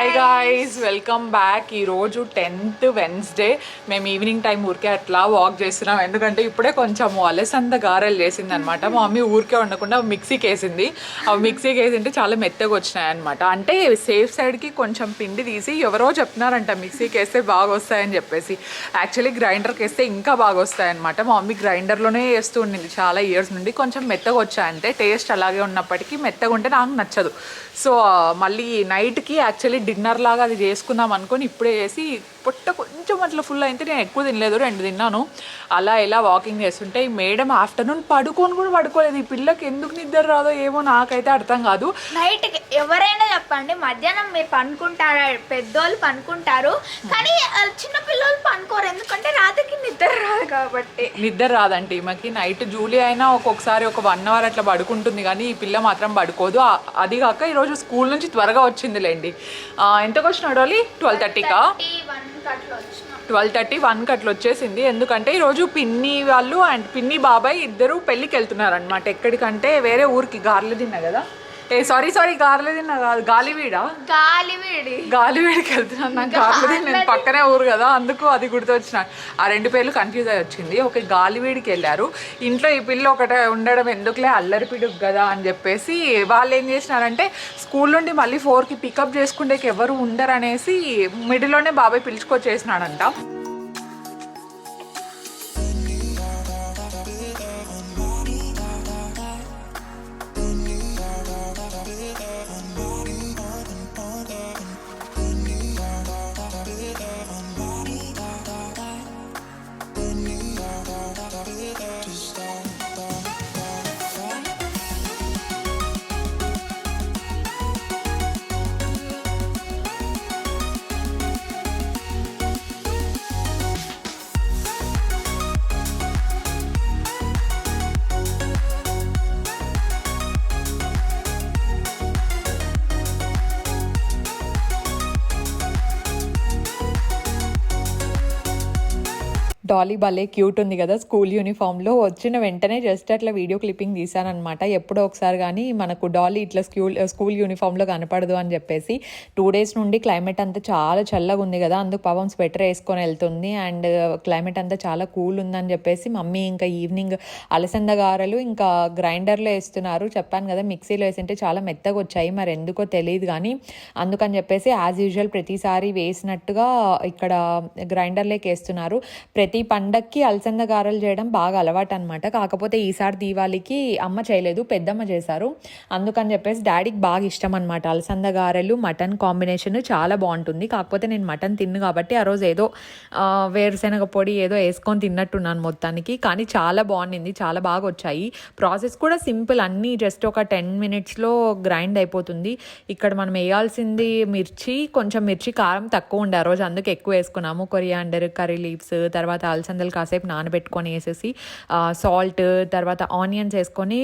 Hi guys, welcome back. ఈరోజు 10th Wednesday. మేము evening time ఊరికే అట్లా వాక్ చేస్తున్నాం. ఎందుకంటే ఇప్పుడే కొంచెం అలసంద గారెలు చేసింది అనమాట. మా మమ్మీ ఊరికే ఉండకుండా మిక్సీకి వేసింది. అవి మిక్సీకి వేసింటే చాలా మెత్తగా వచ్చినాయి అనమాట. అంటే సేఫ్ సైడ్కి కొంచెం పిండి తీసి ఎవరో చెప్తున్నారంట మిక్సీకి వేస్తే బాగా వస్తాయని చెప్పేసి. యాక్చువల్లీ గ్రైండర్కి వేస్తే ఇంకా బాగా వస్తాయన్నమాట. మా మమ్మీ గ్రైండర్లోనే వేస్తూ ఉండింది చాలా ఇయర్స్ నుండి. కొంచెం మెత్తగా వచ్చాయంటే టేస్ట్ అలాగే ఉన్నప్పటికీ మెత్తగా ఉంటే నాకు నచ్చదు. సో మళ్ళీ నైట్కి యాక్చువల్లీ డిన్నర్ లాగా అది చేసుకుందాం అనుకొని ఇప్పుడే చేసి పొట్ట కొంచెం అట్లా ఫుల్ అయితే నేను ఎక్కువ తినలేదు, 2 తిన్నాను. అలా ఇలా వాకింగ్ చేస్తుంటే ఈ మేడం ఆఫ్టర్నూన్ పడుకొని కూడా పడుకోలేదు. ఈ పిల్లకి ఎందుకు నిద్ర రాదో ఏమో నాకైతే అర్థం కాదు. నైట్ ఎవరైనా చెప్పండి, మధ్యాహ్నం మీరు పనుకుంటారు, పెద్దోళ్ళు పనుకుంటారు, కానీ చిన్న పిల్లలు పనుకోరు. ఎందుకంటే రాత్రికి నిద్ర రాదు కాబట్టి. నిద్ర రాదంటే ఈమెకి నైట్ జూలీ అయినా ఒక్కొక్కసారి ఒక 1 అవర్ అట్లా పడుకుంటుంది, కానీ ఈ పిల్ల మాత్రం పడుకోదు. అది కాక ఈరోజు స్కూల్ నుంచి త్వరగా వచ్చిందిలేండి. ఎంతకు వచ్చినాడు వాళ్ళు? 12:30కా? 12:30, 1కి అట్లా వచ్చేసింది. ఎందుకంటే ఈరోజు పిన్ని వాళ్ళు అండ్ పిన్ని బాబాయ్ ఇద్దరు పెళ్ళికి వెళ్తున్నారు అనమాట. ఎక్కడికంటే వేరే ఊరికి. గార్లు తిన్నా కదా, సారీ గార్లు తిన్నా కాదు, గాలివీడికి వెళ్తున్నాను. నాకు గార్లు నేను పక్కనే ఊరు కదా, అందుకు అది గుర్తొచ్చిన. ఆ 2 పేర్లు కన్ఫ్యూజ్ అయ్యి వచ్చింది. ఒక గాలివీడికి వెళ్ళారు. ఇంట్లో ఈ పిల్ల ఒకటే ఉండడం ఎందుకులే, అల్లరి పిడుగు కదా అని చెప్పేసి వాళ్ళు ఏం చేసినారంటే స్కూల్ నుండి మళ్ళీ 4కి పికప్ చేసుకుంటే ఎవరు ఉండరు అనేసి మిడిల్లోనే బాబాయ్ పిలుచుకొచ్చేసినాడంట. డాలీ భలే క్యూట్ ఉంది కదా స్కూల్ యూనిఫామ్లో. వచ్చిన వెంటనే జస్ట్ అట్లా వీడియో క్లిప్పింగ్ తీసానమాట. ఎప్పుడో ఒకసారి కానీ మనకు డాలీ ఇట్లా స్కూల్ యూనిఫామ్లో కనపడదు అని చెప్పేసి. 2 డేస్ నుండి క్లైమేట్ అంతా చాలా చల్లగా ఉంది కదా, అందుకు పాపం స్వెటర్ వేసుకొని వెళ్తుంది. అండ్ క్లైమేట్ అంతా చాలా కూల్ ఉందని చెప్పేసి మమ్మీ ఇంకా ఈవినింగ్ అలసంద గారెలు ఇంకా గ్రైండర్లో వేస్తున్నారు. చెప్పాను కదా మిక్సీలో వేసింటే చాలా మెత్తగా వచ్చాయి, మరి ఎందుకో తెలియదు కానీ అందుకని చెప్పేసి యాజ్ యూజువల్ ప్రతిసారి వేసినట్టుగా ఇక్కడ గ్రైండర్లోకి వేస్తున్నారు. ప్రతి పండక్కి అలసంద గారెలు చేయడం బాగా అలవాటు అనమాట. కాకపోతే ఈసారి దీవాళికి అమ్మ చేయలేదు, పెద్దమ్మ చేశారు. అందుకని చెప్పేసి డాడీకి బాగా ఇష్టం అనమాట అలసంద గారెలు. మటన్ కాంబినేషన్ చాలా బాగుంటుంది. కాకపోతే నేను మటన్ తిన్ను కాబట్టి ఆ రోజు ఏదో వేరుశనగ పొడి ఏదో వేసుకొని తిన్నట్టున్నాను మొత్తానికి. కానీ చాలా బాగుంది, చాలా బాగా వచ్చాయి. ప్రాసెస్ కూడా సింపుల్, అన్నీ జస్ట్ ఒక 10 minutesలో గ్రైండ్ అయిపోతుంది. ఇక్కడ మనం వేయాల్సింది కొంచెం మిర్చి కారం తక్కువ ఉండే ఆ రోజు, అందుకు ఎక్కువ వేసుకున్నాము. కొరియాండర్, కర్రీ లీవ్స్, తర్వాత అలసందలు కాసేపు నానబెట్టుకొని వేసేసి సాల్ట్, తర్వాత ఆనియన్స్ వేసుకొని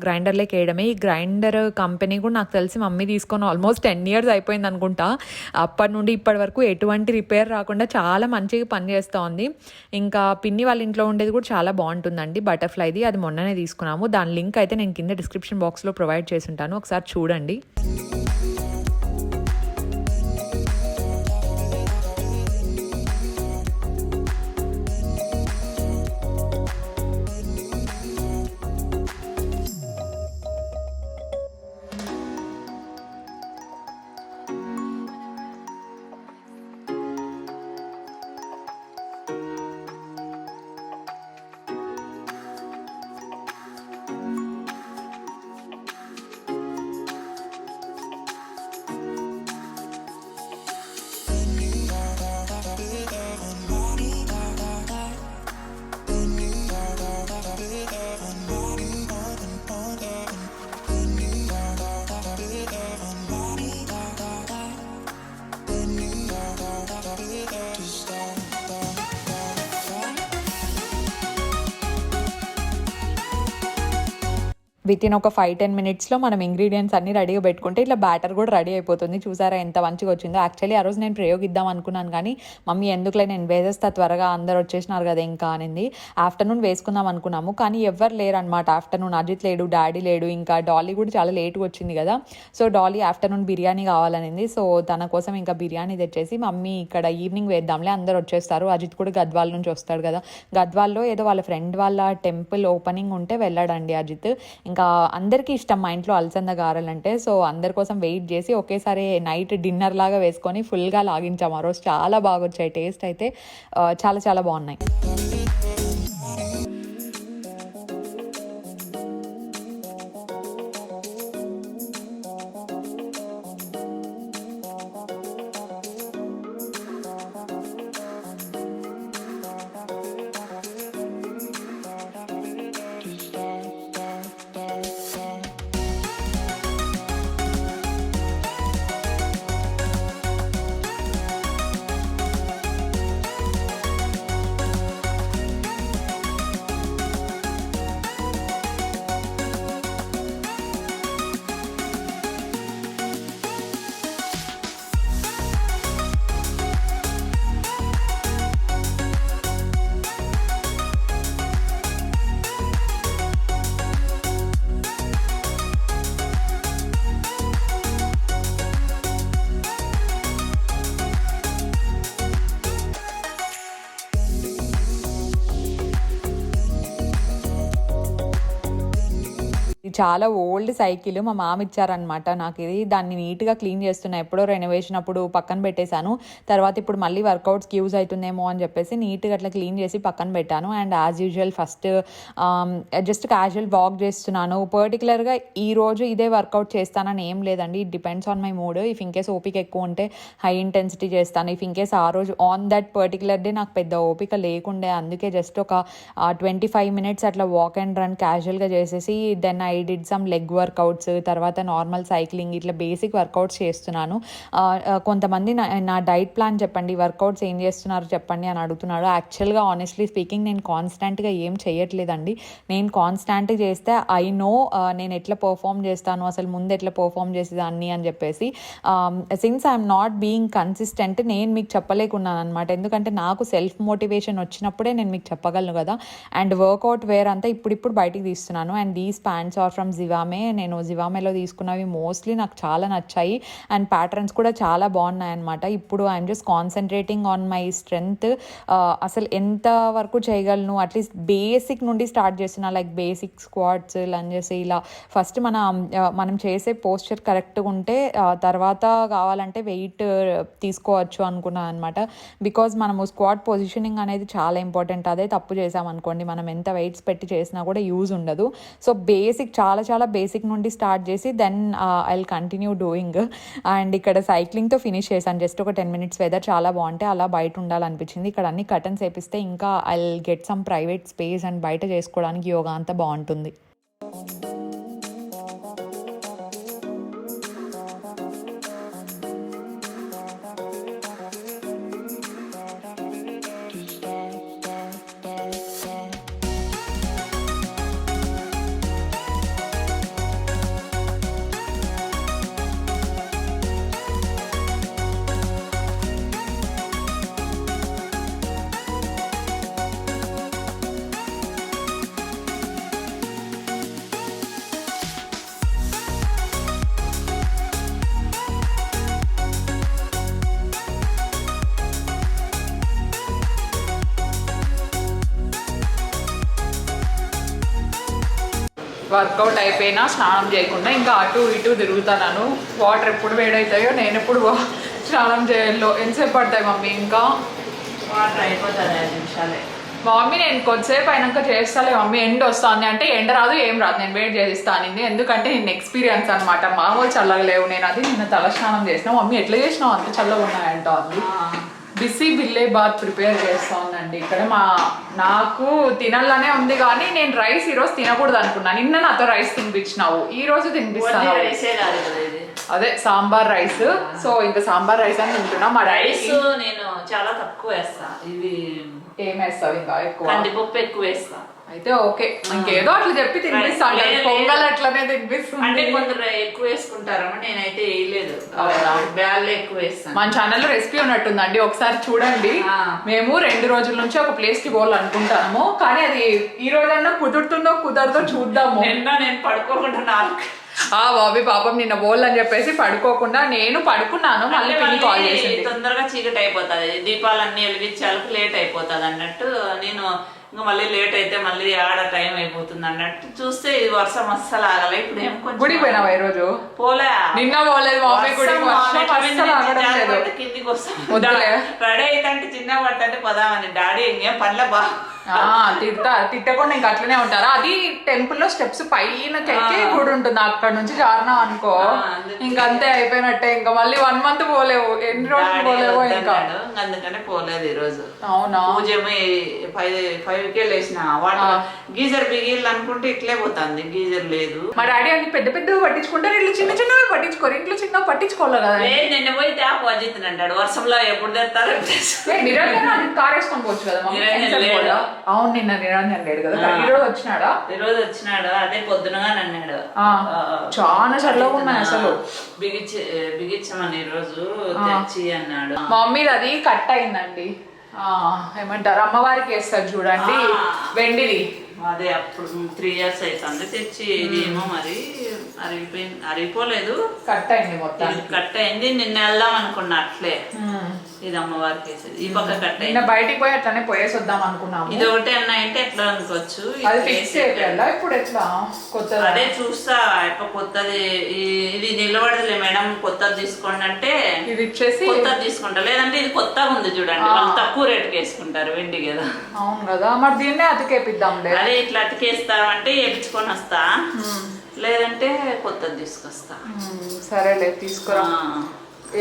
గ్రైండర్లోకి వేయడమే. ఈ గ్రైండర్ కంపెనీ కూడా నాకు తెలిసి మమ్మీ తీసుకొని ఆల్మోస్ట్ 10 years అయిపోయింది అనుకుంటా. అప్పటి నుండి ఇప్పటి వరకు ఎటువంటి రిపేర్ రాకుండా చాలా మంచిగా పనిచేస్తూ ఉంది. ఇంకా పిన్ని వాళ్ళ ఇంట్లో ఉండేది కూడా చాలా బాగుంటుందండి, బటర్ఫ్లైది. అది మొన్ననే తీసుకున్నాము. దాని లింక్ అయితే నేను కింద డిస్క్రిప్షన్ బాక్స్లో ప్రొవైడ్ చేసి ఉంటాను, ఒకసారి చూడండి. వితిన్ ఒక 5-10 మినిట్స్లో మనం ఇంగ్రీడియంట్స్ అన్ని రెడీగా పెట్టుకుంటే ఇట్లా బ్యాటర్ కూడా రెడీ అయిపోతుంది. చూసారా ఎంత మంచిగా వచ్చిందో. యాక్చువల్లీ ఆ రోజు నేను ప్రయోగిద్దాం అనుకున్నాను కానీ మమ్మీ ఎందుకులే నేను వేసేస్తా త్వరగా అందరు వచ్చేసినారు కదా ఇంకా అనింది. ఆఫ్టర్నూన్ వేసుకుందాం అనుకున్నాము కానీ ఎవరు లేరు అనమాట. ఆఫ్టర్నూన్ అజిత్ లేడు, డాడీ లేడు, ఇంకా డాలీ కూడా చాలా లేట్గా వచ్చింది కదా. సో డాలీ ఆఫ్టర్నూన్ బిర్యానీ కావాలనింది. సో తన కోసం ఇంకా బిర్యానీ తెచ్చేసి మమ్మీ ఇక్కడ ఈవినింగ్ వేద్దాంలే అందరు వచ్చేస్తారు. అజిత్ కూడా గద్వాల్ నుంచి వస్తాడు కదా. గద్వాల్లో ఏదో వాళ్ళ ఫ్రెండ్ వాళ్ళ టెంపుల్ ఓపెనింగ్ ఉంటే వెళ్ళాడండి అజిత్. ఇంకా అందరికీ ఇష్టం మా ఇంట్లో అలసంద గారెలంటే. సో అందరి కోసం వెయిట్ చేసి ఒకేసారి నైట్ డిన్నర్ లాగా వేసుకొని ఫుల్గా లాగించాము. ఆ రోజు చాలా బాగా వచ్చాయి. టేస్ట్ అయితే చాలా చాలా బాగున్నాయి. ఇది చాలా ఓల్డ్ సైకిల్ మా మామ ఇచ్చారనమాట నాకు. ఇది దాన్ని నీట్గా క్లీన్ చేస్తున్నా. ఎప్పుడో రెనోవేషన్ అప్పుడు పక్కన పెట్టేశాను. తర్వాత ఇప్పుడు మళ్ళీ వర్కౌట్స్కి యూజ్ అవుతుందేమో అని చెప్పేసి నీట్గా అట్లా క్లీన్ చేసి పక్కన పెట్టాను. And as usual first just casual walk చేస్తున్నాను. పర్టికులర్గా ఈరోజు ఇదే వర్కౌట్ చేస్తానని ఏం లేదండి. It depends on my mood. If in case ఓపిక ఎక్కువ ఉంటే హై ఇంటెన్సిటీ చేస్తాను. ఇఫ్ ఇన్కేస్ ఆ రోజు ఆన్ దట్ పర్టికులర్ డే నాకు పెద్ద ఓపిక లేకుండే, అందుకే జస్ట్ ఒక 25 మినిట్స్ అట్లా వాక్ అండ్ రన్ క్యాజువల్గా చేసేసి then I did some leg workouts, తర్వాత నార్మల్ సైక్లింగ్, ఇట్లా బేసిక్ వర్కౌట్స్ చేస్తున్నాను. కొంతమంది నా డైట్ ప్లాన్ చెప్పండి, వర్కౌట్స్ ఏం చేస్తున్నారు చెప్పండి అని అడుగుతున్నాడు. యాక్చువల్గా ఆనెస్ట్లీ స్పీకింగ్ నేను కాన్స్టెంట్గా ఏం చేయట్లేదండి. నేను కాన్స్టాంట్గా చేస్తే ఐ నో నేను ఎట్లా పర్ఫామ్ చేస్తాను, అసలు ముందు ఎట్లా పర్ఫామ్ చేసేదాన్ని అని చెప్పేసి. Since I'm not being consistent నేను మీకు చెప్పలేకున్నాను అనమాట. ఎందుకంటే నాకు సెల్ఫ్ మోటివేషన్ వచ్చినప్పుడే నేను మీకు చెప్పగలను కదా. అండ్ వర్కౌట్ వేర్ అంతా ఇప్పుడు బయటికి తీస్తున్నాను. And these pants are from Zivame. నేను జివామేలో తీసుకున్నవి మోస్ట్లీ నాకు చాలా నచ్చాయి. అండ్ ప్యాటర్న్స్ కూడా చాలా బాగున్నాయి అనమాట. ఇప్పుడు I'm just concentrating on my strength. అసలు ఎంత వరకు చేయగలను అట్లీస్ట్ బేసిక్ నుండి స్టార్ట్ చేస్తున్నా. లైక్ బేసిక్ స్క్వాట్స్, లంజెస్, ఇలా ఫస్ట్ మనం చేసే పోస్చర్ కరెక్ట్గా ఉంటే తర్వాత కావాలంటే వెయిట్ తీసుకోవచ్చు అనుకున్నాను అనమాట. బికాజ్ మనము స్క్వాట్ పొజిషనింగ్ అనేది చాలా ఇంపార్టెంట్. అదే తప్పు చేసామనుకోండి మనం ఎంత వెయిట్స్ పెట్టి చేసినా కూడా యూజ్ ఉండదు. సో బేసిక్ చాలా చాలా బేసిక్ నుండి స్టార్ట్ చేసి then I will continue doing. And ఇక్కడ సైక్లింగ్తో ఫినిష్ చేశాను. జస్ట్ ఒక 10 మినిట్స్. వెదర్ చాలా బాగుంటే అలా బయట ఉండాలనిపించింది. ఇక్కడ అన్ని కర్టన్స్ వేపిస్తే ఇంకా I will get some private space and బయట చేసుకోవడానికి యోగా అంతా బాగుంటుంది. వర్కౌట్ అయిపోయినా స్నానం చేయకుండా ఇంకా అటు ఇటు తిరుగుతాను. వాటర్ ఎప్పుడు వేడవుతాయో నేను ఎప్పుడు స్నానం చేయాలో. ఎంతసేపు పడతాయి మమ్మీ? ఇంకా వాటర్ అయిపోతుంది 5 నిమిషాలే. మమ్మీ నేను కొద్దిసేపు అయినాక చేస్తాలే మమ్మీ, ఎండ వస్తుంది అంటే ఎండ రాదు ఏం రాదు, నేను వెయిట్ చేస్తాను. ఎందుకంటే నేను ఎక్స్పీరియన్స్ అనమాట. మామూలు చల్లగా లేవు. నేను అది నిన్న తల స్నానం చేసిన. మమ్మీ ఎట్లా చేసినావు అంత చల్లగా ఉన్నాయంట అంది. బిసి బిల్లే బాత్ ప్రిపేర్ చేస్తా ఉందండి ఇక్కడ. నాకు తినాలనే ఉంది కానీ నేను రైస్ ఈరోజు తినకూడదు అనుకున్నాను. నిన్న నాతో రైస్ తినిపించినావు, ఈ రోజు తినిపిస్తాను. అదే సాంబార్ రైస్. సో ఇంకా సాంబార్ రైస్ అని తింటున్నా. మా రైస్ నేను చాలా తక్కువ వేస్తా. ఇవి ఏం వేస్తావు ఇంకా? ఎక్కువ కందిపప్పు ఎక్కువ వేస్తా. అయితే ఓకే, ఇంకేదో అట్లా చెప్పి తినిపిస్తాను. పొంగల్ అట్లనే తినిపిస్తుంది. అంటే కొందరు ఎక్కువ వేసుకుంటారమ్మా, నేనైతే వేయలేదు, బ్యాళ్ళు ఎక్కువ వేస్తాను. మన ఛానల్లో రెసిపీ ఉన్నట్టుందండి, ఒకసారి చూడండి. మేము 2 రోజుల నుంచి ఒక ప్లేస్ కి పోవాలనుకుంటాము, కానీ అది ఈ రోజన్నా కుదురుతుందో కుదరదో చూద్దాము. నేను పడుకోకుండా 4 బాబీ పాపం నిన్న బోల్ అని చెప్పేసి పడుకోకుండా నేను పడుకున్నాను. మళ్ళీ కాల్ చేసింది. తొందరగా చీకటి అయిపోతుంది, దీపాలన్నీ వెలిగించాలకు లేట్ అయిపోతుంది అన్నట్టు. నేను ఇంకా మళ్ళీ లేట్ అయితే మళ్ళీ ఆడ టైం అయిపోతుంది అన్నట్టు చూస్తే ఇది వర్షం అస్సలు ఆగలే. ఇప్పుడు ఏం కొంచెం గుడికి పోయినావా ఈ రోజు? పోలే, నిన్న పోలేదు మామీ గుడికి. కిందికి వస్తాం రెడీ అయితే చిన్న పడుతుంటే పదామని డాడీ ఇంకేం పనులే తిట్టకుండా ఇంకా అట్లనే ఉంటారా? అది టెంపుల్ లో స్టెప్స్ పైన ఎక్కి గుడి ఉంటుంది, అక్కడ నుంచి జారినా అనుకో ఇంకంతే అయిపోయినట్టే. ఇంకా మళ్ళీ 1 month పోలేవు, ఎన్ని రోజులు పోలేవో ఇంకా. అందుకనే పోలేదు ఈ రోజు. అవునా? పూజ 5కే లేచిన వాటర్ గీజర్ బిగిల్ అనుకుంటే ఇట్లే పోతుంది, గీజర్ లేదు. మా డాడీ అన్ని పెద్ద పెద్దవి పట్టించుకుంటారు, ఇల్లు చిన్న చిన్నవి పట్టించుకోరు. ఇంట్లో చిన్నవి పట్టించుకోవాలి కదా. నిన్న పోయి ట్యాప్ వజిత్ అంటాడు, వర్షంలో ఎప్పుడు తెస్తారు కార్ వేసుకొని పోవచ్చు కదా. అవును, నిన్న నిరంజన్ లేడు కదా, ఈరోజు వచ్చినాడా? ఈరోజు వచ్చినాడు, అదే పొద్దునగా అన్నాడు. చాలా చల్లగా ఉన్నాయి అసలు. బిగించమని ఈ రోజు తెచ్చి అన్నాడు. మా మమ్మీది అది కట్ అయిందండి, ఏమంటారు అమ్మవారికి వేస్తారు చూడండి, వెండిది. అదే అప్పుడు 3 years అవుతుంది తెచ్చి. ఇదేమో మరి అరిగిపోలేదు, కట్ అయింది మొత్తం. కట్ అయింది. నిన్న వెళ్దాం అనుకున్నా అట్లే. ఇది అమ్మవారికి వేసేది, ఈ పక్క కట్ అయింది. బయటికి పోయి అట్లానే పోయేసి వద్దాం అనుకున్నాము. ఇది ఒకటి అన్న అంటే ఎట్లా అనుకోవచ్చు. ఇప్పుడు ఎట్లా కొత్తది అదే చూస్తా ఇప్పుడు కొత్తది. ఇది నిలబడదులే మేడం, కొత్తది తీసుకోండి అంటే ఇది ఇచ్చేసి కొత్తది తీసుకుంటా. లేదంటే ఇది కొత్తగా ఉంది చూడండి, వాళ్ళు తక్కువ రేటుకి వేసుకుంటారు, వెండి కదా. అవును కదా, మరి దీన్నే అతికేపిద్దాంలే. అదే ఇట్లా అతికేస్తారు అంటే వేపించుకొని వస్తా, లేదంటే కొత్తది తీసుకొస్తా. సరేలే తీసుకురా.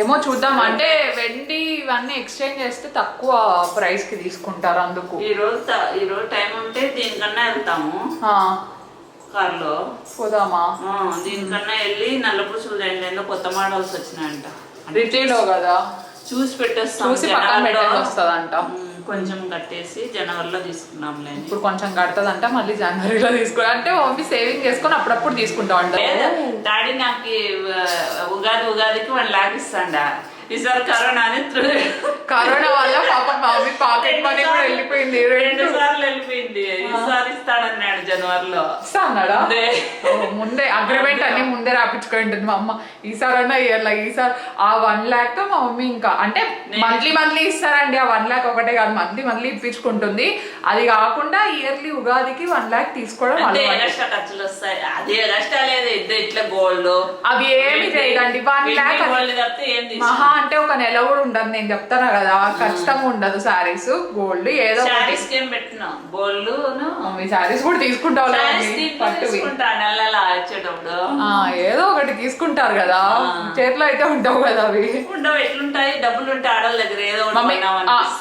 ఏమో చూద్దాం, అంటే వెండి ఇవన్నీ ఎక్స్చేంజ్ చేస్తే తక్కువ ప్రైస్ కి తీసుకుంటారు. అందుకు ఈ రోజు టైం ఉంటే దీనికన్నా వెళ్తాము, కార్లో పోదామా? దీనికన్నా వెళ్ళి నల్ల పురుషులు ఏంటో కొత్త మోడల్స్ వచ్చినాయంట, రిటైలో కదా, చూసి పెట్టేస్తాం. చూసి పక్కన పెట్టేసి వస్తుందంట. కొంచెం కట్టేసి జనవరిలో తీసుకున్నాంలే. ఇప్పుడు కొంచెం కడుతుందంట, మళ్ళీ జనవరిలో తీసుకోవాలి. అంటే మమ్మీ సేవింగ్ చేసుకొని అప్పుడప్పుడు తీసుకుంటా ఉంటా. డాడీ నాకు ఉగాదికి 1 lakh ఇస్తాండా. ఈసారి కరోనా వల్ల పాపం మమ్మీ పాకెట్ మనీ కూడా వెళ్ళిపోయింది, 2 సార్లు వెళ్ళిపోయింది. ఈసారి ఇస్తాడన్నాడు జనవరిలో. ఇస్తా అన్నాడా? ముందే అగ్రిమెంట్ అన్ని ముందే రాపించుకుంటుంది మా అమ్మ. ఈసారన్నా ఇయర్లా, ఈసారి ఆ 1 lakh తో మా మమ్మీ ఇంకా అంటే మంత్లీ ఇస్తారండి. ఆ 1 lakh ఒకటే కాదు, మంత్లీ ఇప్పించుకుంటుంది. అది కాకుండా ఇయర్లీ ఉగాదికి 1 lakh తీసుకోవడం ఖర్చులు వస్తాయి. అదే కష్టాలేదు, ఇట్లా గోల్డ్ అవి ఏమి చేయదండి. 1 lakh మహా అంటే ఒక నెల కూడా ఉండదు. నేను చెప్తాను కదా, ఖచ్చితంగా ఉండదు. సారీస్ గోల్డ్ ఏదో గోల్డ్ మమ్మీ సారీస్ కూడా తీసుకుంటావు, ఏదో ఒకటి తీసుకుంటారు కదా, చేతిలో అయితే ఉండవు కదా అవి. ఉండవు, ఎట్లుంటాయి డబ్బులు ఉంటే ఆడవాళ్ళ దగ్గర ఏదో మమ్మీ.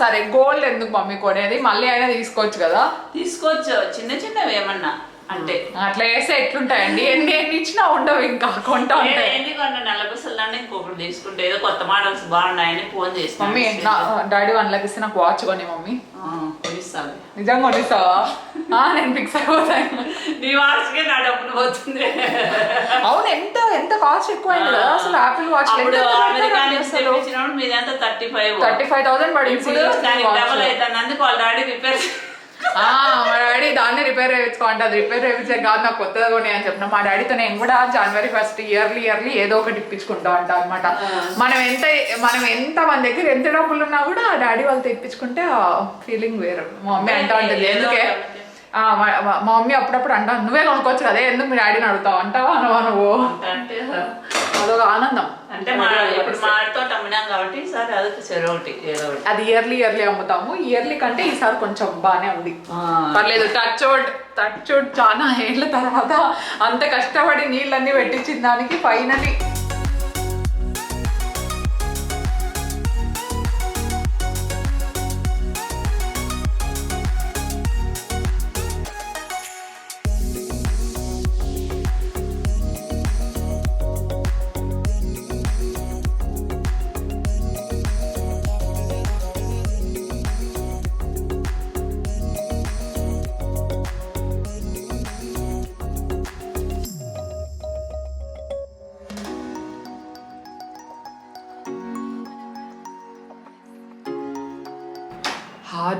సరే గోల్డ్ ఎందుకు మమ్మీ కొనేది, మళ్ళీ అయినా తీసుకోవచ్చు కదా. తీసుకోవచ్చు, చిన్నవి ఏమన్నా అంటే అట్లా వేస్తే ఎట్లుంటాయండి, ఎన్ని ఇచ్చినా ఉండవు, ఇంకా కొంటా ఉంటాయి. ఎన్ని కొన్నా నల్లబుసలు ఇంకొకటి తీసుకుంటే ఏదో కొత్త మోడల్స్ బాగున్నాయని ఫోన్ చేసి మమ్మీ డాడీ 1 lakh ఇస్తే నాకు వాచ్ కొని మమ్మీ. కొనిస్తాను, నిజంగా కొనిస్తావా? నేను ఫిక్స్ అయిపోతాను. నీ వాచ్కే నా డబ్బులు పోతుంది. అవును, ఎంత కాస్ట్ ఎక్కువైంది కదా అసలు. యాపిల్ వాచ్ మీదంతా 35,000 పడింది. డబుల్ అవుతుంది, అందుకు వాళ్ళ డాడీ రిపేర్. మా డాడీ దాన్ని రిపేర్ చేయించుకోండి, అది రిపేర్ చేయించే కాదు నాకు కొత్తగా కొని అని చెప్పిన. మా డాడీతో నేను కూడా January 1st ఇయర్లీ ఏదో ఒకటి ఇప్పించుకుంటా ఉంటా అనమాట. మనం ఎంత మన దగ్గర ఎంత డబ్బులు ఉన్నా కూడా డాడీ వాళ్ళతో ఇప్పించుకుంటే ఆ ఫీలింగ్ వేరు. మా మమ్మీ అంటా ఉంటుంది, ఎందుకే మా మమ్మీ అప్పుడప్పుడు అంటా, నువ్వే కొనుక్కోవచ్చు కదా, ఎందుకు మీ డాడీని అడుగుతావు అంటావా అనవా నువ్వు. అదొక ఆనందం. అంటే మాతో అమ్మినాం కాబట్టి ఈసారి అది ఇయర్లీ అమ్ముతాము. ఇయర్లీ కంటే ఈసారి కొంచెం బానే ఉంది, పర్లేదు. టచ్ చాలా ఏళ్ళ తర్వాత అంత కష్టపడి నీళ్ళన్నీ పెట్టించిన దానికి ఫైనలీ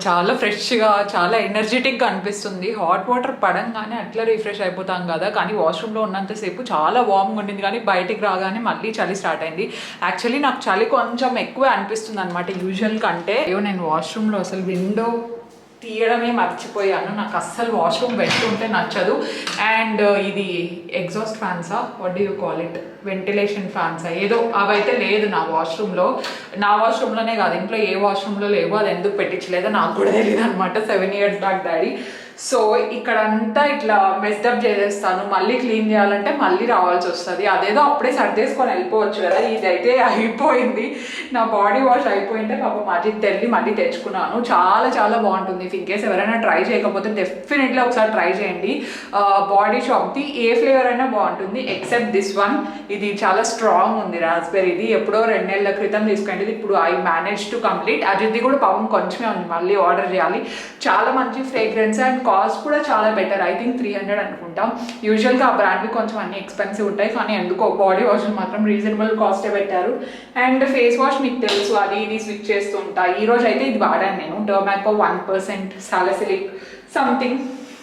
చాలా ఫ్రెష్గా చాలా ఎనర్జెటిక్గా అనిపిస్తుంది. హాట్ వాటర్ పడంగానే అట్లా రిఫ్రెష్ అయిపోతాం కదా, కానీ వాష్రూమ్లో ఉన్నంతసేపు చాలా వార్మ్గా ఉండింది, కానీ బయటికి రాగానే మళ్ళీ చలి స్టార్ట్ అయింది. యాక్చువల్లీ నాకు చలి కొంచెం ఎక్కువ అనిపిస్తుంది అనమాట యూజువల్ కంటే. నేను వాష్రూమ్లో అసలు విండో తీయడమే మర్చిపోయాను. నాకు అస్సలు వాష్రూమ్ పెట్టుకుంటే నచ్చదు. అండ్ ఇది ఎగ్జాస్ట్ ఫ్యాన్సా, what do you call it, ventilation ఫ్యాన్సా ఏదో, అవైతే లేదు నా వాష్రూమ్లోనే కాదు, ఇంట్లో ఏ వాష్రూమ్లో లేవో, అది ఎందుకు పెట్టించలేదో నాకు కూడా తెలియదు అనమాట. 7 years బ్యాక్ డాడీ. సో ఇక్కడంతా ఇట్లా మెస్డప్ చేసేస్తాను, మళ్ళీ క్లీన్ చేయాలంటే మళ్ళీ రావాల్సి వస్తుంది. అదేదో అప్పుడే సర్దేసుకొని వెళ్ళిపోవచ్చు కదా, ఇదైతే అయిపోయింది. నా బాడీ వాష్ అయిపోయింటే పాప మజిద్ తెల్లి మళ్ళీ తెచ్చుకున్నాను. చాలా చాలా బాగుంటుంది. ఇన్ కేస్ ఎవరైనా ట్రై చేయకపోతే డెఫినెట్లీ ఒకసారి ట్రై చేయండి. బాడీ షాప్ది ఏ ఫ్లేవర్ అయినా బాగుంటుంది ఎక్సెప్ట్ దిస్ వన్. ఇది చాలా స్ట్రాంగ్ ఉంది రాస్బెర్రీది. ఎప్పుడో 2 నెలల క్రితం తీసుకుంటే ఇప్పుడు ఐ మేనేజ్ టు కంప్లీట్. అజిద్ది కూడా పాపం కొంచెమే ఉంది, మళ్ళీ ఆర్డర్ చేయాలి. చాలా మంచి ఫ్రేగ్రెన్స్ అండ్ కాస్ట్ కూడా చాలా బెటర్. ఐ థింక్ 300 అనుకుంటాం. యూజువల్గా ఆ బ్రాండ్వి కొంచెం అన్ని ఎక్స్పెన్సివ్ ఉంటాయి, కానీ ఎందుకో బాడీ వాష్ మాత్రం రీజనబుల్ కాస్టే పెట్టారు. అండ్ ఫేస్ వాష్ మీకు తెలుసు, అది ఇది స్విచ్ చేస్తూ ఉంటా. ఈ రోజు అయితే ఇది వాడాను నేను, డర్మాకో 1% సాలిసిలిక్ సంథింగ్,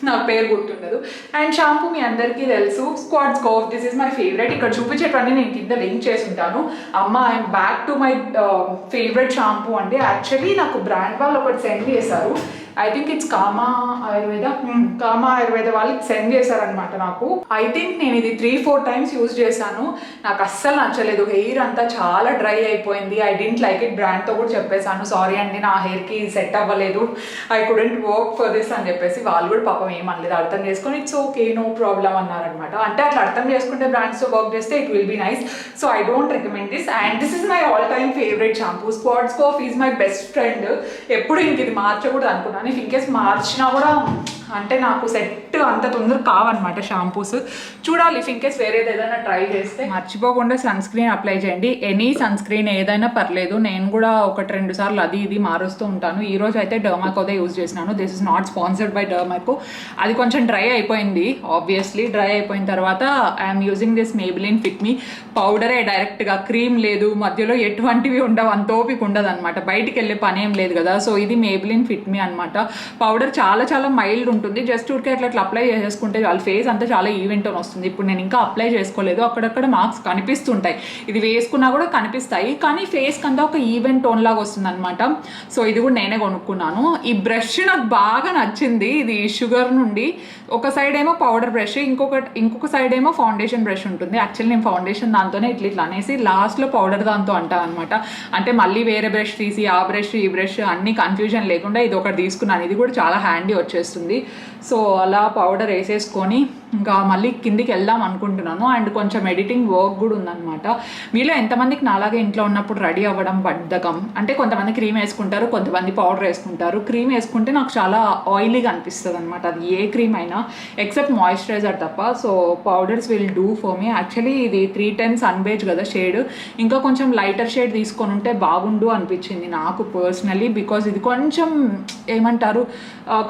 నాకు పేరు గుర్తుండదు. అండ్ షాంపూ మీ అందరికీ తెలుసు, squad scope. This is my favourite. ఇక్కడ చూపించేటవన్నీ నేను కింద లింక్ చేసి ఉంటాను. అమ్మ, I'm back to my favourite shampoo అండి. యాక్చువల్లీ నాకు బ్రాండ్ వాళ్ళు ఒకటి సెండ్ చేశారు. I think it's comma Ayurveda వాళ్ళకి సెండ్ చేశారనమాట నాకు. ఐ థింక్ నేను ఇది 3-4 times యూజ్ చేశాను. నాకు అస్సలు నచ్చలేదు. హెయిర్ అంతా చాలా డ్రై అయిపోయింది. I didn't like it. బ్రాండ్తో కూడా చెప్పేశాను, సారీ అండి నా హెయిర్కి సెట్ అవ్వలేదు, I couldn't work for this అని చెప్పేసి. వాళ్ళు కూడా పాపం ఏమనలేదు, అర్థం చేసుకొని ఇట్స్ ఓకే నో ప్రాబ్లం అన్నారనమాట. అంటే అట్లా అర్థం చేసుకుంటే బ్రాండ్స్తో వర్క్ చేస్తే it will be nice. So I don't recommend this. And this is my all time favourite shampoo. Squad scope is my best friend. ఎప్పుడు ఇంక ఇది మార్చకూడదు అనుకున్నాను. ఇన్ కేస్ మార్చినా కూడా అంటే నాకు సెట్ అంత తొందర కావన్నమాట షాంపూస్. చూడాలి ఇన్ కేస్ వేరేది ఏదైనా ట్రై చేస్తే. మర్చిపోకుండా సన్ స్క్రీన్ అప్లై చేయండి. ఎనీ సన్ స్క్రీన్ ఏదైనా పర్లేదు. నేను కూడా 1-2 సార్లు అది ఇది మారుస్తూ ఉంటాను. ఈ రోజు అయితే డర్మాకోదే యూజ్ చేసినాను. This is not sponsored by Dermaco. అది కొంచెం డ్రై అయిపోయింది. ఆబ్వియస్లీ డ్రై అయిపోయిన తర్వాత I'm using this Maybelline fit me పౌడరే డైరెక్ట్గా, క్రీమ్ లేదు, మధ్యలో ఎటువంటివి ఉండవు, అంత ఓపిక ఉండదు అనమాట. బయటికి వెళ్ళే పని ఏం లేదు కదా. సో ఇది మేబిలిన్ ఫిట్ మీ అనమాట. పౌడర్ చాలా చాలా మైల్డ్ ఉంటుంది. జస్ట్ ఊరికే అట్లా అప్లై చేసేసుకుంటే వాళ్ళ ఫేస్ అంతా చాలా ఈవెంట్ అని వస్తుంది. ఇప్పుడు నేను ఇంకా అప్లై చేసుకోలేదు, అక్కడక్కడ మార్క్స్ కనిపిస్తుంటాయి. ఇది వేసుకున్నా కూడా కనిపిస్తాయి, కానీ ఫేస్కి అంతా ఒక ఈవెంట్ టోన్ లాగా వస్తుంది అనమాట. సో ఇది కూడా నేనే కొనుక్కున్నాను. ఈ బ్రష్ నాకు బాగా నచ్చింది. ఇది షుగర్ నుండి, ఒక సైడ్ ఏమో పౌడర్ బ్రష్, ఇంకొక సైడ్ ఏమో ఫౌండేషన్ బ్రష్ ఉంటుంది. యాక్చువల్లీ నేను ఫౌండేషన్ దాంతోనే ఇట్లా అనేసి లాస్ట్లో పౌడర్ దాంతో అంటాను అనమాట. అంటే మళ్ళీ వేరే బ్రష్ తీసి ఆ బ్రష్ ఈ బ్రష్ అన్ని కన్ఫ్యూజన్ లేకుండా ఇది ఒకటి తీసుకున్నాను. ఇది కూడా చాలా హ్యాండీ వచ్చేస్తుంది. సో అలా పౌడర్ వేసేసుకొని ఇంకా మళ్ళీ కిందికి వెళ్దాం అనుకుంటున్నాను. అండ్ కొంచెం ఎడిటింగ్ వర్క్ కూడా ఉందన్నమాట. మీలో ఎంతమందికి నాలాగే ఇంట్లో ఉన్నప్పుడు రెడీ అవ్వడం బద్ధకం? అంటే కొంతమంది క్రీమ్ వేసుకుంటారు, కొంతమంది పౌడర్ వేసుకుంటారు. క్రీమ్ వేసుకుంటే నాకు చాలా ఆయిలీగా అనిపిస్తుంది అనమాట, అది ఏ క్రీమ్ అయినా ఎక్సెప్ట్ మాయిశ్చరైజర్ తప్ప. So powders will do for me. Actually ఇది 310 సన్బేజ్ కదా షేడ్, ఇంకా కొంచెం లైటర్ షేడ్ తీసుకొని ఉంటే బాగుండు అనిపించింది నాకు పర్సనలీ. బికాజ్ ఇది కొంచెం ఏమంటారు,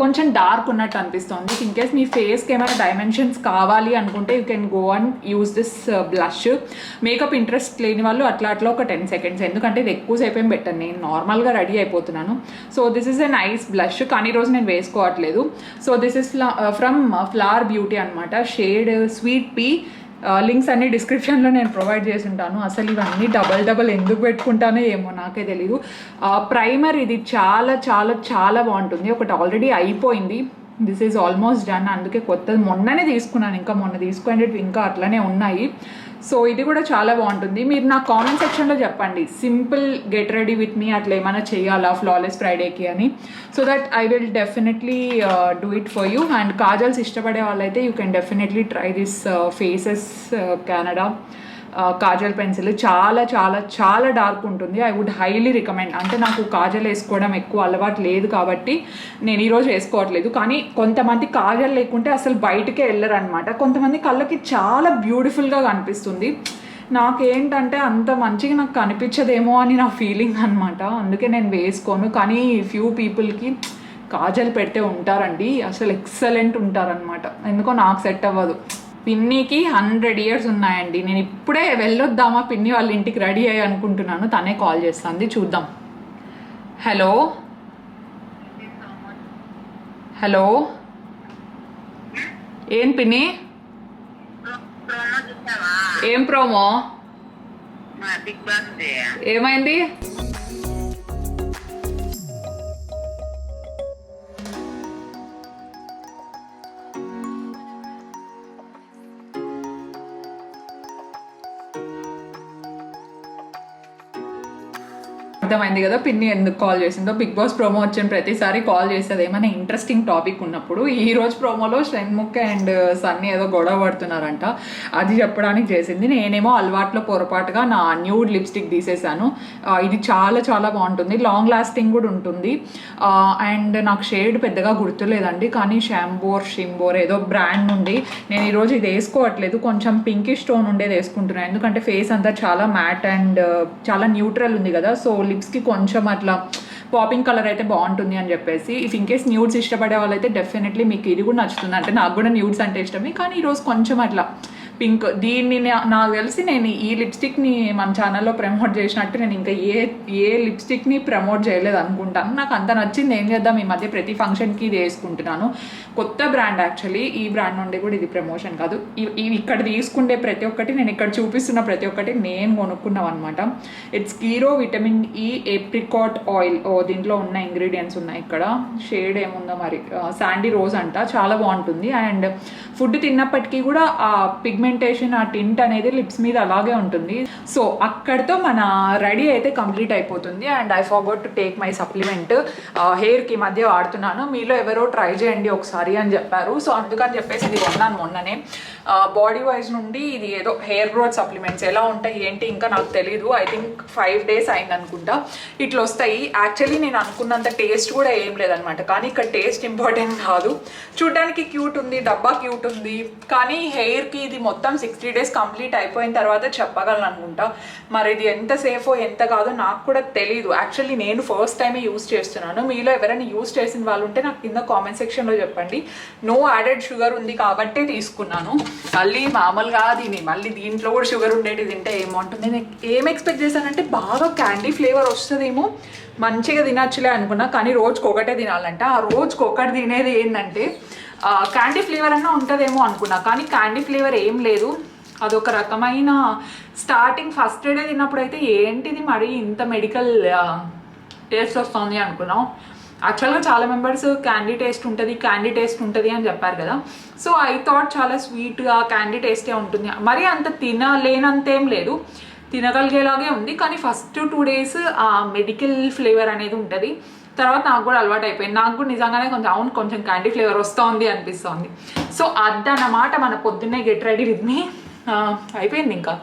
కొంచెం డార్క్ ఉన్నట్టు అనిపిస్తుంది. ఇన్ కేస్ మీ ఫేస్కి ఏమైనా డైమెన్షన్స్ కావాలి అనుకుంటే you can go and use this blush. Makeup interest లేని వాళ్ళు అట్లా ఒక 10 seconds, ఎందుకంటే ఇది ఎక్కువసేపు ఏం పెట్టాను, నేను నార్మల్గా రెడీ అయిపోతున్నాను. So this is a nice blush, కానీ ఈరోజు నేను వేసుకోవట్లేదు. So this is from Flower Beauty అనమాట, షేడ్ స్వీట్ పీ. లింక్స్ అన్ని డిస్క్రిప్షన్లో నేను ప్రొవైడ్ చేసి ఉంటాను. అసలు ఇవన్నీ డబల్ ఎందుకు పెట్టుకుంటానో ఏమో నాకే తెలీదు. ప్రైమర్ ఇది చాలా చాలా చాలా బాగుంటుంది. ఒకటి ఆల్రెడీ అయిపోయింది, దిస్ ఈజ్ ఆల్మోస్ట్ డన్. అందుకే కొత్తది మొన్ననే తీసుకున్నాను, ఇంకా మొన్న తీసుకునేవి ఇంకా అట్లనే ఉన్నాయి. సో ఇది కూడా చాలా బాగుంటుంది. మీరు నా కామెంట్ సెక్షన్లో చెప్పండి, simple get ready with me అట్లా ఏమైనా చేయాలా ఫ్లాలెస్ ఫ్రైడేకి అని. So that I will definitely do it for you. And kajals ఇష్టపడే వాళ్ళైతే you can definitely try this Faces Canada kajal pencil. చాలా చాలా చాలా డార్క్ ఉంటుంది. I would highly recommend. అంటే నాకు కాజల్ వేసుకోవడం ఎక్కువ అలవాటు లేదు కాబట్టి నేను ఈరోజు వేసుకోవట్లేదు. కానీ కొంతమంది కాజల్ లేకుంటే అసలు బయటకే వెళ్ళరు అనమాట. కొంతమంది కళ్ళకి చాలా బ్యూటిఫుల్గా కనిపిస్తుంది. నాకేంటంటే అంత మంచిగా నాకు కనిపించదేమో అని నా ఫీలింగ్ అనమాట, అందుకే నేను వేసుకోను. కానీ ఫ్యూ పీపుల్కి కాజల్ పెడితే ఉంటారండి, అసలు ఎక్సలెంట్ ఉంటారనమాట. ఎందుకో నాకు సెట్ అవ్వదు. పిన్నికి 100 years ఉన్నాయండి. నేను ఇప్పుడే వెళ్ళొద్దామా పిన్ని వాళ్ళ ఇంటికి రెడీ అయ్యి అనుకుంటున్నాను. తనే కాల్ చేస్తుంది, చూద్దాం. హలో హలో ఏం పిన్ని ఏం ప్రోమో ఏమైంది అర్థమైంది కదా పిన్ని ఎందుకు కాల్ చేసిందో. బిగ్ బాస్ ప్రోమో వచ్చిన ప్రతిసారి కాల్ చేస్తుంది ఏమైనా ఇంట్రెస్టింగ్ టాపిక్ ఉన్నప్పుడు. ఈ రోజు ప్రోమోలో షణ్ముఖ్ అండ్ సన్నీ ఏదో గొడవ పడుతున్నారంట, అది చెప్పడానికి చేసింది. నేనేమో అలవాట్లో పొరపాటుగా నా న్యూడ్ లిప్స్టిక్ తీసేసాను. ఇది చాలా చాలా బాగుంటుంది, లాంగ్ లాస్టింగ్ కూడా ఉంటుంది. అండ్ నాకు షేడ్ పెద్దగా గుర్తులేదండి, కానీ షింబోర్ ఏదో బ్రాండ్ నుండి నేను ఈరోజు ఇది వేసుకోవట్లేదు, కొంచెం పింకిష్ టోన్ ఉండేది వేసుకుంటున్నాను. ఎందుకంటే ఫేస్ అంతా చాలా మ్యాట్ అండ్ చాలా న్యూట్రల్ ఉంది కదా, సో లిప్స్కి కొంచెం అట్లా పాపింగ్ కలర్ అయితే బాగుంటుంది అని చెప్పేసి. ఇఫ్ ఇన్ కేస్ న్యూడ్స్ ఇష్టపడే వాళ్ళైతే డెఫినెట్లీ మీకు ఇది కూడా నచ్చుతుంది. అంటే నాకు కూడా న్యూడ్స్ అంటే ఇష్టమే, కానీ ఈరోజు కొంచెం అట్లా పింక్. దీన్ని నాకు తెలిసి నేను ఈ లిప్స్టిక్ని మన ఛానల్లో ప్రమోట్ చేసినట్టు నేను ఇంకా ఏ లిప్స్టిక్ని ప్రమోట్ చేయలేదు అనుకుంటాను. నాకు అంత నచ్చింది, ఏం చేద్దాం, ఈ మధ్య ప్రతి ఫంక్షన్కి ఇది వేసుకుంటున్నాను. కొత్త బ్రాండ్ యాక్చువల్లీ, ఈ బ్రాండ్ నుండి కూడా ఇది ప్రమోషన్ కాదు. ఇక్కడ తీసుకుంటే ప్రతి ఒక్కటి, నేను ఇక్కడ చూపిస్తున్న ప్రతి ఒక్కటి నేను కొనుక్కున్నాం అనమాట. It's Kiro vitamin E ఏప్రికాట్ oil. దీంట్లో ఉన్న ఇంగ్రీడియంట్స్ ఉన్నాయి ఇక్కడ. షేడ్ ఏముందో మరి, శాండీ రోజ్ అంట, చాలా బాగుంటుంది. అండ్ ఫుడ్ తిన్నప్పటికీ కూడా ఆ పిగ్మెంటేషన్, ఆ టింట్ అనేది లిప్స్ మీద అలాగే ఉంటుంది. సో అక్కడితో మన రెడీ అయితే కంప్లీట్ అయిపోతుంది. And I forgot to take my supplement. హెయిర్కి మధ్య వాడుతున్నాను, మీలో ఎవరో ట్రై చేయండి ఒకసారి అని చెప్పారు. సో అందుకని చెప్పేసి ఇది కొన్నాను మొన్ననే. బాడీ వైజ్ నుండి ఇది ఏదో హెయిర్ గ్రోత్ సప్లిమెంట్స్ ఎలా ఉంటాయి ఏంటి ఇంకా నాకు తెలీదు. ఐ థింక్ 5 days అయింది అనుకుంటా ఇట్లా వస్తాయి. యాక్చువల్లీ నేను అనుకున్నంత టేస్ట్ కూడా ఏం లేదనమాట, కానీ ఇక్కడ టేస్ట్ ఇంపార్టెంట్ కాదు. చూడడానికి క్యూట్ ఉంది, డబ్బా క్యూట్ ఉంది, కానీ హెయిర్కి ఇది మొత్తం 60 days కంప్లీట్ అయిపోయిన తర్వాత చెప్పగలను అనుకుంటా. మరి ఇది ఎంత సేఫో ఎంత కాదో నాకు కూడా తెలీదు. యాక్చువల్లీ నేను ఫస్ట్ టైమే యూస్ చేస్తున్నాను. మీలో ఎవరైనా యూస్ చేసిన వాళ్ళు ఉంటే నాకు కింద కామెంట్ సెక్షన్లో చెప్పండి. నో యాడెడ్ షుగర్ ఉంది కాబట్టే తీసుకున్నాను. మళ్ళీ మామూలుగా మళ్ళీ దీంట్లో కూడా షుగర్ ఉండేది తింటే ఏమంటుంది. నేను ఏం ఎక్స్పెక్ట్ చేశానంటే బాగా క్యాండీ ఫ్లేవర్ వస్తుందేమో, మంచిగా తినచ్చులే అనుకున్నా, కానీ రోజుకి ఒకటే తినాలంట. ఆ రోజుకి ఒకటి తినేది ఏంటంటే క్యాండీ ఫ్లేవర్ అన్నా ఉంటుందేమో అనుకున్నా, కానీ క్యాండీ ఫ్లేవర్ ఏం లేదు. అదొక రకమైన స్టార్టింగ్ ఫస్ట్ డే తిన్నప్పుడు అయితే ఏంటిది మరి ఇంత మెడికల్ టేస్ట్ వస్తుంది అనుకున్నాం. యాక్చువల్గా చాలా మెంబర్స్ క్యాండీ టేస్ట్ ఉంటుంది అని చెప్పారు కదా. సో ఐ థాట్ చాలా స్వీట్గా క్యాండీ టేస్టే ఉంటుంది. మరి అంత తినలేనంతేం లేదు, తినగలిగేలాగే ఉంది. కానీ ఫస్ట్ 2 days ఆ మెడికల్ ఫ్లేవర్ అనేది ఉంటుంది. తర్వాత నాకు కూడా అలవాటు అయిపోయింది. నాకు కూడా నిజంగానే కొంచెం క్యాండీ ఫ్లేవర్ వస్తుంది అనిపిస్తుంది. సో అదన్నమాట మన పొద్దున్నే గెట్ రెడీ విత్ మీ. అయిపోయింది ఇంకా.